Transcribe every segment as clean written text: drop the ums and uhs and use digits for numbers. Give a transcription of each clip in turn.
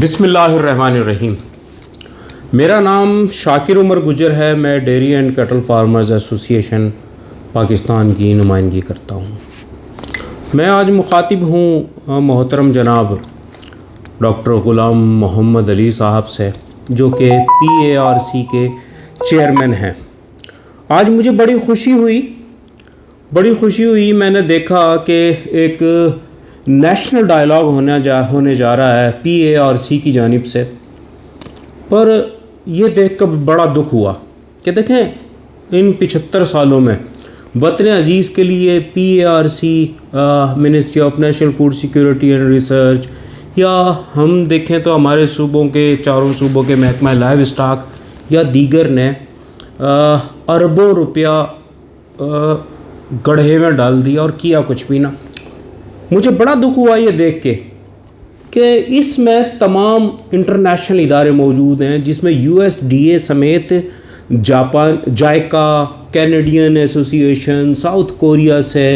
بسم اللہ الرحمن الرحیم۔ میرا نام شاکر عمر گجر ہے۔ میں ڈیری اینڈ کیٹل فارمرز ایسوسی ایشن پاکستان کی نمائندگی کرتا ہوں۔ میں آج مخاطب ہوں محترم جناب ڈاکٹر غلام محمد علی صاحب سے، جو کہ PARC کے چیئرمین ہیں۔ آج مجھے بڑی خوشی ہوئی میں نے دیکھا کہ ایک نیشنل ڈائلاگ ہونے جا رہا ہے PARC کی جانب سے، پر یہ دیکھ کر بڑا دکھ ہوا کہ دیکھیں ان 75 سالوں میں وطن عزیز کے لیے PARC، ministry of national food security and research, یا ہم دیکھیں تو ہمارے صوبوں کے چاروں صوبوں کے محکمہ لائیو اسٹاک یا دیگر نے اربوں روپیہ گڑھے میں ڈال دیا اور کیا کچھ بھی نہ۔ مجھے بڑا دکھ ہوا یہ دیکھ کے کہ اس میں تمام انٹرنیشنل ادارے موجود ہیں، جس میں USDA سمیت جائکا، کینیڈین ایسوسی ایشن، ساؤتھ کوریا سے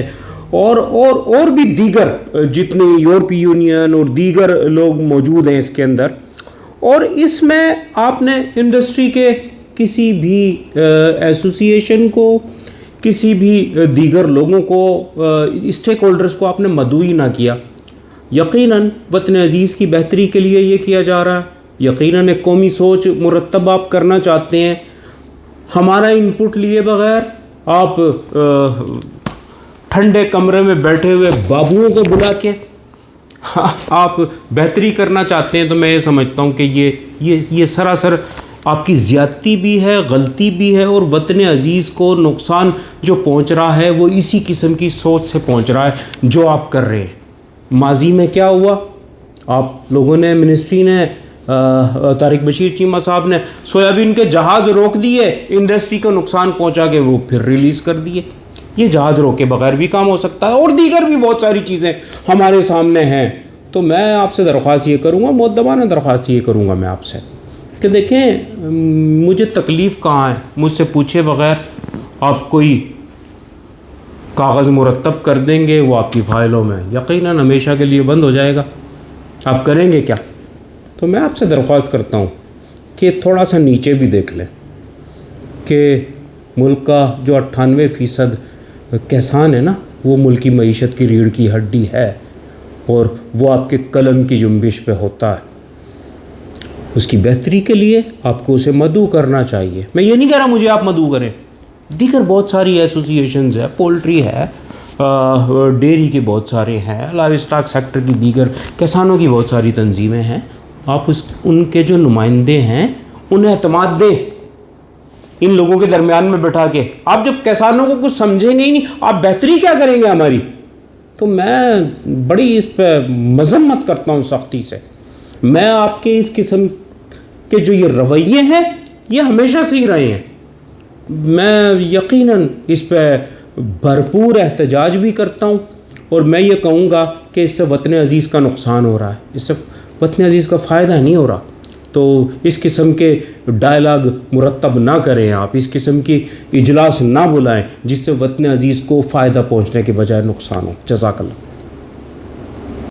اور بھی دیگر جتنی یورپی یونین اور دیگر لوگ موجود ہیں اس کے اندر۔ اور اس میں آپ نے انڈسٹری کے کسی بھی ایسوسی ایشن کو، کسی بھی دیگر لوگوں کو، اسٹیک ہولڈرز کو آپ نے مدعو ہی نہ کیا۔ یقیناً وطن عزیز کی بہتری کے لیے یہ کیا جا رہا ہے، یقیناً ایک قومی سوچ مرتب آپ کرنا چاہتے ہیں۔ ہمارا ان پٹ لیے بغیر آپ ٹھنڈے کمرے میں بیٹھے ہوئے بابوؤں کو بلا کے آپ بہتری کرنا چاہتے ہیں، تو میں یہ سمجھتا ہوں کہ یہ سراسر آپ کی زیادتی بھی ہے، غلطی بھی ہے، اور وطن عزیز کو نقصان جو پہنچ رہا ہے وہ اسی قسم کی سوچ سے پہنچ رہا ہے جو آپ کر رہے ہیں۔ ماضی میں کیا ہوا؟ آپ لوگوں نے، منسٹری نے، طارق بشیر چیمہ صاحب نے سویابین کے جہاز روک دیے، انڈسٹری کو نقصان پہنچا کے وہ پھر ریلیز کر دیے۔ یہ جہاز روکے بغیر بھی کام ہو سکتا ہے، اور دیگر بھی بہت ساری چیزیں ہمارے سامنے ہیں۔ تو میں آپ سے درخواست یہ کروں گا، مؤدبانہ درخواست یہ کروں گا میں آپ سے کہ دیکھیں مجھے تکلیف کہاں ہے، مجھ سے پوچھے بغیر آپ کوئی کاغذ مرتب کر دیں گے، وہ آپ کی فائلوں میں یقیناً ہمیشہ کے لیے بند ہو جائے گا۔ آپ کریں گے کیا؟ تو میں آپ سے درخواست کرتا ہوں کہ تھوڑا سا نیچے بھی دیکھ لیں کہ ملک کا جو 98% کسان ہے نا، وہ ملک کی معیشت کی ریڑھ کی ہڈی ہے، اور وہ آپ کے قلم کی جنبش پہ ہوتا ہے۔ اس کی بہتری کے لیے آپ کو اسے مدعو کرنا چاہیے۔ میں یہ نہیں کہہ رہا مجھے آپ مدعو کریں، دیگر بہت ساری ایسوسی ایشنز ہیں، پولٹری ہے، ڈیری کے بہت سارے ہیں، لائیو اسٹاک سیکٹر کی دیگر کسانوں کی بہت ساری تنظیمیں ہیں۔ آپ ان کے جو نمائندے ہیں انہیں اعتماد دیں، ان لوگوں کے درمیان میں بٹھا کے۔ آپ جب کسانوں کو کچھ سمجھیں گے ہی نہیں، آپ بہتری کیا کریں گے ہماری؟ تو میں بڑی اس پہ مذمت کرتا ہوں سختی سے۔ میں آپ کے اس قسم کے جو یہ رویے ہیں یہ ہمیشہ سے ہی رہے ہیں۔ میں یقیناً اس پہ بھرپور احتجاج بھی کرتا ہوں، اور میں یہ کہوں گا کہ اس سے وطن عزیز کا نقصان ہو رہا ہے، اس سے وطن عزیز کا فائدہ نہیں ہو رہا۔ تو اس قسم کے ڈائلاگ مرتب نہ کریں، آپ اس قسم کی اجلاس نہ بلائیں جس سے وطن عزیز کو فائدہ پہنچنے کے بجائے نقصان ہو۔ جزاک اللہ۔